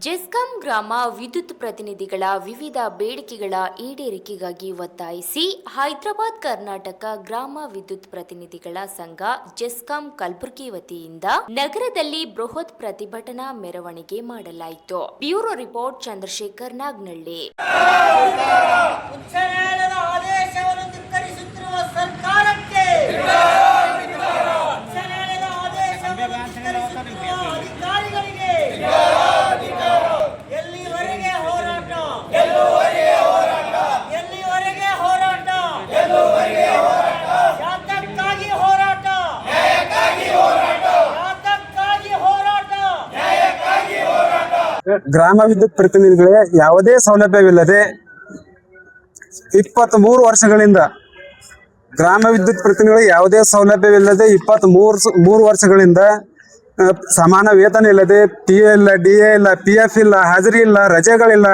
ಜೆಸ್ಕಾಂ ಗ್ರಾಮ ವಿದ್ಯುತ್ ಪ್ರತಿನಿಧಿಗಳ ವಿವಿಧ ಬೇಡಿಕೆಗಳ ಈಡೇರಿಕೆಗಾಗಿ ಒತ್ತಾಯಿಸಿ ಹೈದರಾಬಾದ್ ಕರ್ನಾಟಕ ಗ್ರಾಮ ವಿದ್ಯುತ್ ಪ್ರತಿನಿಧಿಗಳ ಸಂಘ ಜೆಸ್ಕಾಂ ಕಲಬುರಗಿ ವತಿಯಿಂದ ನಗರದಲ್ಲಿ ಬೃಹತ್ ಪ್ರತಿಭಟನಾ ಮೆರವಣಿಗೆ ಮಾಡಲಾಯಿತು. Bureau report Chandrashekhar Nagnalli. ಗ್ರಾಮ ವಿದ್ಯುತ್ ಪ್ರತಿನಿಧಿಗಳೇ ಯಾವುದೇ ಸೌಲಭ್ಯವಿಲ್ಲದೆ 23 ವರ್ಷಗಳಿಂದ ಗ್ರಾಮ ವಿದ್ಯುತ್ ಪ್ರತಿನಿಧಿಗಳು ಯಾವುದೇ ಸೌಲಭ್ಯವಿಲ್ಲದೆ 23 ವರ್ಷಗಳಿಂದ ಸಮಾನ ವೇತನ ಇಲ್ಲದೆ ಟಿಎ ಇಲ್ಲ, ಡಿಎ ಇಲ್ಲ, PF ಇಲ್ಲ, ಹಾಜರಿ ಇಲ್ಲ, ರಜೆಗಳಿಲ್ಲ,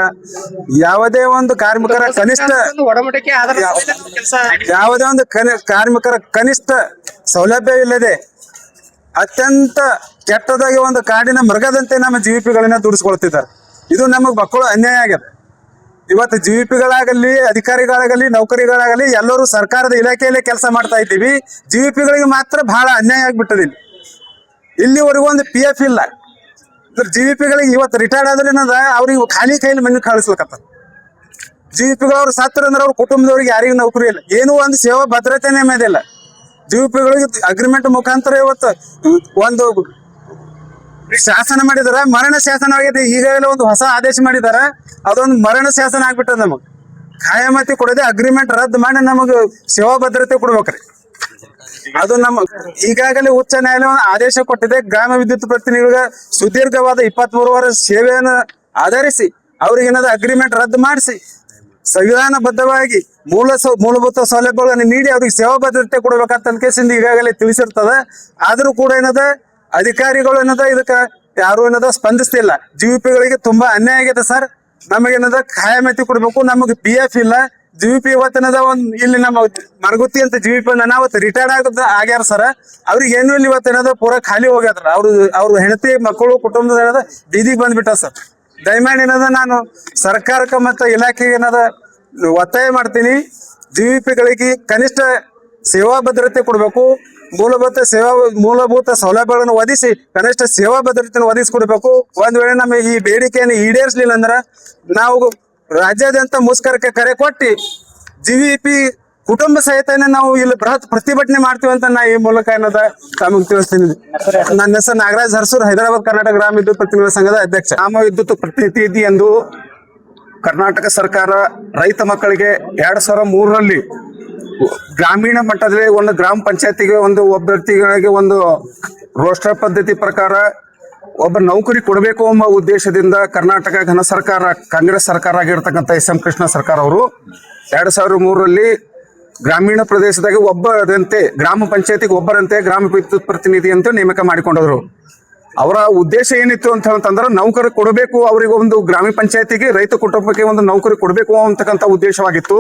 ಯಾವುದೇ ಒಂದು ಕಾರ್ಮಿಕರ ಕನಿಷ್ಠ ಯಾವುದೇ ಒಂದು ಕಾರ್ಮಿಕರ ಕನಿಷ್ಠ ಸೌಲಭ್ಯವಿಲ್ಲದೆ ಅತ್ಯಂತ ಕೆಟ್ಟದಾಗಿ ಒಂದು ಕಾಡಿನ ಮೃಗದಂತೆ ನಮ್ಮ GVPಗಳನ್ನ ದುಡಿಸ್ಕೊಳ್ತಿದ್ದಾರೆ. ಇದು ನಮಗೆ ಮಕ್ಕಳು ಅನ್ಯಾಯ ಆಗಿದೆ. ಇವತ್ತು GVPಗಳಾಗಲಿ, ಅಧಿಕಾರಿಗಳಾಗಲಿ, ನೌಕರಿಗಳಾಗಲಿ ಎಲ್ಲರೂ ಸರ್ಕಾರದ ಇಲಾಖೆಯಲ್ಲೇ ಕೆಲಸ ಮಾಡ್ತಾ ಇದ್ದೀವಿ. GVPಗಳಿಗೆ ಮಾತ್ರ ಬಹಳ ಅನ್ಯಾಯ ಆಗ್ಬಿಟ್ಟದೆ. ಇಲ್ಲಿವರೆಗೂ ಒಂದು PF ಇಲ್ಲ. GVPಗಳಿಗೆ ಇವತ್ತು ರಿಟೈರ್ಡ್ ಆದ್ರೆ ಏನದ ಅವ್ರಿಗೆ ಖಾಲಿ ಕೈಲಿ ಮನೆ ಕಳಿಸ್ಲಕತ್ತ. GVPಗಳು ಅವ್ರು ಸತ್ರ ಅಂದ್ರೆ ಅವ್ರ ಕುಟುಂಬದವ್ರಿಗೆ ಯಾರಿಗೂ ನೌಕರಿ ಇಲ್ಲ, ಏನೂ ಒಂದು ಸೇವಾ ಭದ್ರತೆನೇ ಮೇದಿಲ್ಲ. GVPಗಳಿಗೆ ಅಗ್ರಿಮೆಂಟ್ ಮುಖಾಂತರ ಇವತ್ತು ಒಂದು ಶಾಸನ ಮಾಡಿದಾರ, ಮರಣ ಶಾಸನ ಆಗಿದೆ. ಈಗಾಗಲೇ ಒಂದು ಹೊಸ ಆದೇಶ ಮಾಡಿದಾರ, ಅದೊಂದು ಮರಣ ಶಾಸನ ಆಗ್ಬಿಟ್ಟದ. ನಮಗ್ ಖಾಯಮತಿ ಕೊಡದೆ ಅಗ್ರಿಮೆಂಟ್ ರದ್ದು ಮಾಡಿ ನಮಗ್ ಸೇವಾ ಭದ್ರತೆ ಕೊಡ್ಬೇಕ್ರಿ. ಅದು ನಮ್ಮ ಈಗಾಗಲೇ ಉಚ್ಚ ನ್ಯಾಯಾಲಯ ಆದೇಶ ಕೊಟ್ಟಿದೆ. ಗ್ರಾಮ ವಿದ್ಯುತ್ ಪ್ರತಿನಿಧಿಗಳ ಸುದೀರ್ಘವಾದ 23 ವರ್ಷ ಸೇವೆಯನ್ನು ಆಧರಿಸಿ ಅವ್ರಿಗೆ ಏನಾದ್ರು ಅಗ್ರಿಮೆಂಟ್ ರದ್ದು ಮಾಡಿಸಿ ಸಂವಿಧಾನಬದ್ಧವಾಗಿ ಮೂಲಭೂತ ಸೌಲಭ್ಯಗಳನ್ನು ನೀಡಿ ಅವ್ರಿಗೆ ಸೇವಾ ಭದ್ರತೆ ಕೊಡ್ಬೇಕಂತ ಕೇಸಿಂದ ಈಗಾಗಲೇ ತಿಳಿಸಿರ್ತದ. ಆದ್ರೂ ಕೂಡ ಏನದ ಅಧಿಕಾರಿಗಳು ಏನದ ಇದಕ್ಕ ಯಾರು ಏನದ ಸ್ಪಂದಿಸ್ತಿಲ್ಲ. GVPಗಳಿಗೆ ತುಂಬಾ ಅನ್ಯಾಯ ಆಗಿದೆ ಸರ್. ನಮಗೇನದ ಖಾಯಮತಿ ಕೊಡ್ಬೇಕು, ನಮಗೆ PF ಇಲ್ಲ. GVP ಇವತ್ತಿನದ ಇಲ್ಲಿ ನಮ್ಮ ಮರಗುತ್ತಿ ಅಂತ GVP ನಾವತ್ತು ರಿಟೈರ್ಡ್ ಆಗ್ಯಾರ ಸರ್. ಅವ್ರಿಗೆ ಏನು ಇಲ್ಲಿ ಇವತ್ತೇನದ ಪೂರಾ ಖಾಲಿ ಹೋಗ್ಯಾರ. ಅವ್ರ ಹೆಂಡತಿ ಮಕ್ಕಳು ಕುಟುಂಬದ ಏನದ ಬೀದಿಗೆ ಬಂದ್ಬಿಟ್ಟ ಸರ್. ದಯಮಾಡಿ ಏನದ ನಾನು ಸರ್ಕಾರಕ್ಕೆ ಮತ್ತು ಇಲಾಖೆಗೆ ಏನದ ಒತ್ತಾಯ ಮಾಡ್ತೀನಿ. GVPಗಳಿಗೆ ಕನಿಷ್ಠ ಸೇವಾ ಭದ್ರತೆ ಕೊಡಬೇಕು, ಮೂಲಭೂತ ಸೌಲಭ್ಯಗಳನ್ನು ಒದಗಿಸಿ ಕನಿಷ್ಠ ಸೇವಾ ಭದ್ರತೆಯನ್ನು ಒದಗಿಸ್ಕೊಡ್ಬೇಕು. ಒಂದ್ ವೇಳೆ ನಮ್ಮ ಈ ಬೇಡಿಕೆಯನ್ನು ಈಡೇರಿಸಲಿಲ್ಲ ಅಂದ್ರ ನಾವು ರಾಜ್ಯಾದ್ಯಂತ ಮುಷ್ಕರಕ್ಕೆ ಕರೆ ಕೊಟ್ಟು GVP ಕುಟುಂಬ ಸಹಿತನೇ ನಾವು ಇಲ್ಲಿ ಬೃಹತ್ ಪ್ರತಿಭಟನೆ ಮಾಡ್ತೀವಿ ಅಂತ ನಾ ಈ ಮೂಲಕ ಏನದ ತಮಗೆ ತಿಳಿಸ್ತೀನಿ. ನನ್ನ ಹೆಸರು ನಾಗರಾಜ್ ಹರ್ಸೂರ್, ಹೈದರಾಬಾದ್ ಕರ್ನಾಟಕ ಗ್ರಾಮ ವಿದ್ಯುತ್ ಪ್ರತಿನಿಧಿಗಳ ಸಂಘದ ಅಧ್ಯಕ್ಷ. ಗ್ರಾಮ ವಿದ್ಯುತ್ ಪ್ರತಿನಿಧಿ ಎಂದು ಕರ್ನಾಟಕ ಸರ್ಕಾರ ರೈತ ಮಕ್ಕಳಿಗೆ 2003ರಲ್ಲಿ ಗ್ರಾಮೀಣ ಮಟ್ಟದಲ್ಲಿ ಒಂದು ಗ್ರಾಮ ಪಂಚಾಯತಿಗೆ ಒಂದು ಅಭ್ಯರ್ಥಿಗಳಿಗೆ ಒಂದು ರೋಸ್ಟರ್ ಪದ್ಧತಿ ಪ್ರಕಾರ ಒಬ್ಬ ನೌಕರಿ ಕೊಡಬೇಕು ಎಂಬ ಉದ್ದೇಶದಿಂದ ಕರ್ನಾಟಕ ಘನ ಸರ್ಕಾರ, ಕಾಂಗ್ರೆಸ್ ಸರ್ಕಾರ ಆಗಿರ್ತಕ್ಕಂಥ SM ಕೃಷ್ಣ ಸರ್ಕಾರ ಅವರು 2003ರಲ್ಲಿ ಗ್ರಾಮೀಣ ಪ್ರದೇಶದಾಗ ಒಬ್ಬರಂತೆ ಗ್ರಾಮ ಪಂಚಾಯತಿಗೆ ಒಬ್ಬರಂತೆ ಗ್ರಾಮ ವಿದ್ಯುತ್ ಪ್ರತಿನಿಧಿ ಅಂತ ನೇಮಕ ಮಾಡಿಕೊಂಡರು. ಅವರ ಉದ್ದೇಶ ಏನಿತ್ತು ಅಂತ ಹೇಳ್ತಂದ್ರೆ ನೌಕರಿ ಕೊಡಬೇಕು, ಅವರಿಗೆ ಒಂದು ಗ್ರಾಮ ಪಂಚಾಯತಿಗೆ ರೈತ ಕುಟುಂಬಕ್ಕೆ ಒಂದು ನೌಕರಿ ಕೊಡಬೇಕು ಅಂತಕ್ಕಂಥ ಉದ್ದೇಶವಾಗಿತ್ತು.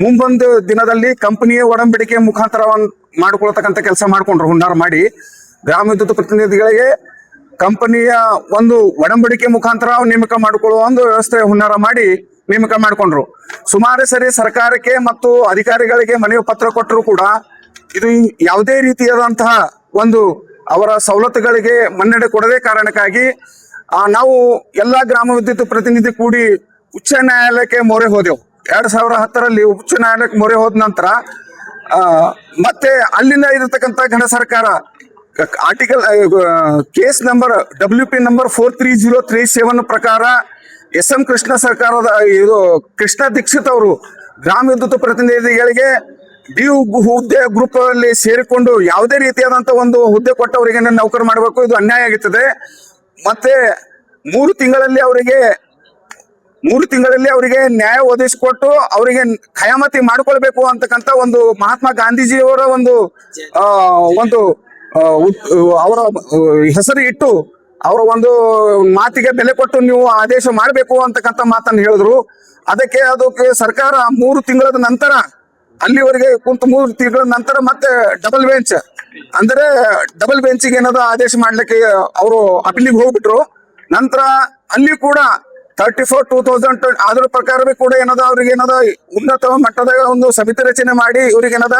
ಮುಂಬೊಂದು ದಿನದಲ್ಲಿ ಕಂಪನಿಯ ಒಡಂಬಡಿಕೆ ಮುಖಾಂತರ ಮಾಡ್ಕೊಳ್ತಕ್ಕಂಥ ಕೆಲಸ ಮಾಡ್ಕೊಂಡ್ರು. ಹುನ್ನಾರ ಮಾಡಿ ಗ್ರಾಮ ವಿದ್ಯುತ್ ಪ್ರತಿನಿಧಿಗಳಿಗೆ ಕಂಪನಿಯ ಒಂದು ಒಡಂಬಡಿಕೆ ಮುಖಾಂತರ ನೇಮಕ ಮಾಡಿಕೊಳ್ಳುವ ಒಂದು ವ್ಯವಸ್ಥೆ ಹುನ್ನಾರ ಮಾಡಿ ನೇಮಕ ಮಾಡಿಕೊಂಡ್ರು. ಸುಮಾರು ಸರಿ ಸರ್ಕಾರಕ್ಕೆ ಮತ್ತು ಅಧಿಕಾರಿಗಳಿಗೆ ಮನವಿ ಪತ್ರ ಕೊಟ್ಟರು ಕೂಡ ಇದು ಯಾವುದೇ ರೀತಿಯಾದಂತಹ ಒಂದು ಅವರ ಸವಲತ್ತುಗಳಿಗೆ ಮನ್ನಣೆ ಕೊಡದೇ ಕಾರಣಕ್ಕಾಗಿ ನಾವು ಎಲ್ಲಾ ಗ್ರಾಮ ವಿದ್ಯುತ್ ಪ್ರತಿನಿಧಿ ಕೂಡಿ ಉಚ್ಚ ನ್ಯಾಯಾಲಯಕ್ಕೆ ಮೊರೆ ಹೋದೆವು. 2010ರಲ್ಲಿ ಉಚ್ಚ ನ್ಯಾಯಾಲಯಕ್ಕೆ ಮೊರೆ ಹೋದ ನಂತರ ಮತ್ತೆ ಅಲ್ಲಿಂದ ಇರತಕ್ಕಂಥ ಘನ ಸರ್ಕಾರ article case number WP number 43037 ಪ್ರಕಾರ SM ಕೃಷ್ಣ ಸರ್ಕಾರದ ಇದು ಕೃಷ್ಣ ದೀಕ್ಷಿತ್ ಅವರು ಗ್ರಾಮ ವಿದ್ಯುತ್ ಪ್ರತಿನಿಧಿಗಳಿಗೆ ಹುದ್ದೆ ಗ್ರೂಪ್ ಅಲ್ಲಿ ಸೇರಿಕೊಂಡು ಯಾವುದೇ ರೀತಿಯಾದಂತ ಒಂದು ಹುದ್ದೆ ಕೊಟ್ಟವರಿಗೆ ನೌಕರಿ ಮಾಡಬೇಕು, ಇದು ಅನ್ಯಾಯ ಆಗುತ್ತದೆ. ಮತ್ತೆ 3 ತಿಂಗಳಲ್ಲಿ ಅವರಿಗೆ ನ್ಯಾಯ ಒದಗಿಸಿಕೊಟ್ಟು ಅವರಿಗೆ ಖಯಾಮತಿ ಮಾಡ್ಕೊಳ್ಬೇಕು ಅಂತಕ್ಕಂಥ ಒಂದು ಮಹಾತ್ಮ ಗಾಂಧೀಜಿಯವರ ಒಂದು ಅವರ ಹೆಸರು ಇಟ್ಟು ಅವರ ಒಂದು ಮಾತಿಗೆ ಬೆಲೆ ಕೊಟ್ಟು ನೀವು ಆದೇಶ ಮಾಡಬೇಕು ಅಂತಕ್ಕಂಥ ಮಾತನ್ನು ಹೇಳಿದ್ರು. ಅದಕ್ಕೆ ಸರ್ಕಾರ 3 ತಿಂಗಳ ನಂತರ ಅಲ್ಲಿವರೆಗೆ ಕುಂತು 3 ತಿಂಗಳ ನಂತರ ಮತ್ತೆ ಡಬಲ್ ಬೆಂಚಿಗೆ ಏನಾದ್ರು ಆದೇಶ ಮಾಡ್ಲಿಕ್ಕೆ ಅವರು ಅಪೀಲಿಗೆ ಹೋಗ್ಬಿಟ್ರು. ನಂತರ ಅಲ್ಲಿ ಕೂಡ 34,2000 ಅದ್ರ ಪ್ರಕಾರವೇ ಕೂಡ ಏನದ ಅವ್ರಿಗೆ ಏನದ ಉನ್ನತ ಮಟ್ಟದ ಒಂದು ಸಮಿತಿ ರಚನೆ ಮಾಡಿ ಇವ್ರಿಗೆ ಏನದ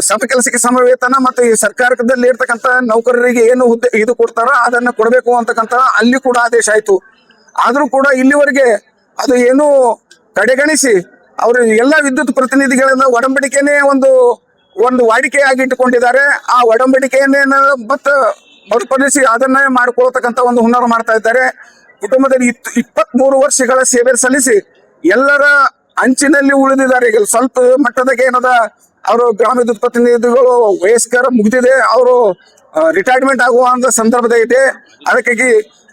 ಸಮ ಕೆಲಸಕ್ಕೆ ಸಮ ವೇತನ ಮತ್ತು ಈ ಸರ್ಕಾರದಲ್ಲಿ ಇರ್ತಕ್ಕಂಥ ನೌಕರರಿಗೆ ಏನು ಹುದ್ದೆ ಇದು ಕೊಡ್ತಾರ ಅದನ್ನ ಕೊಡಬೇಕು ಅಂತಕ್ಕಂಥ ಅಲ್ಲಿ ಕೂಡ ಆದೇಶ ಆಯ್ತು. ಆದ್ರೂ ಕೂಡ ಇಲ್ಲಿವರೆಗೆ ಅದು ಏನು ಕಡೆಗಣಿಸಿ ಅವರು ಎಲ್ಲ ವಿದ್ಯುತ್ ಪ್ರತಿನಿಧಿಗಳಿಂದ ಒಡಂಬಡಿಕೆನೇ ಒಂದು ವಾಡಿಕೆಯಾಗಿ ಇಟ್ಟುಕೊಂಡಿದ್ದಾರೆ. ಆ ಒಡಂಬಡಿಕೆಯನ್ನೇ ಮತ್ತೆ ಮರುಪಡಿಸಿ ಅದನ್ನೇ ಮಾಡ್ಕೊಳ್ತಕ್ಕಂಥ ಒಂದು ಹುನ್ನಾರ ಮಾಡ್ತಾ ಇದ್ದಾರೆ. ಕುಟುಂಬದಲ್ಲಿ 23 ವರ್ಷಗಳ ಸೇವೆ ಸಲ್ಲಿಸಿ ಎಲ್ಲರ ಅಂಚಿನಲ್ಲಿ ಉಳಿದಿದ್ದಾರೆ. ಈಗ ಸ್ವಲ್ಪ ಮಟ್ಟದಾಗ ಏನದ ಅವರು ಗ್ರಾಮ ವಿದ್ಯುತ್ ಪ್ರತಿನಿಧಿಗಳು ವಯಸ್ಕರ ಮುಗಿದಿದೆ, ಅವರು ರಿಟೈರ್ಮೆಂಟ್ ಆಗುವಂತ ಸಂದರ್ಭದ ಇದೆ. ಅದಕ್ಕಾಗಿ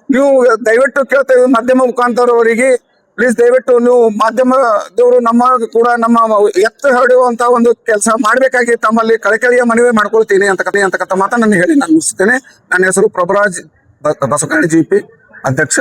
ನೀವು ದಯವಿಟ್ಟು ಕೇಳ್ತೇವೆ ಮಾಧ್ಯಮ ಮುಖಾಂತರವರಿಗೆ, ಪ್ಲೀಸ್ ದಯವಿಟ್ಟು ನೀವು ಮಾಧ್ಯಮದವರು ನಮ್ಮ ಎತ್ತ ಹೊಡೆಯುವಂತ ಒಂದು ಕೆಲಸ ಮಾಡಬೇಕಾಗಿ ತಮ್ಮಲ್ಲಿ ಕಳಕಳಿಯ ಮನವಿ ಮಾಡ್ಕೊಳ್ತೀನಿ ಅಂತಕ್ಕಂಥ ಮಾತನ್ನು ಹೇಳಿ ನಾನು ಮುಗಿಸ್ತೇನೆ. ನನ್ನ ಹೆಸರು ಪ್ರಭುರಾಜ್ ಬಸವಕರ್ಣಿ GP ಅಧ್ಯಕ್ಷ.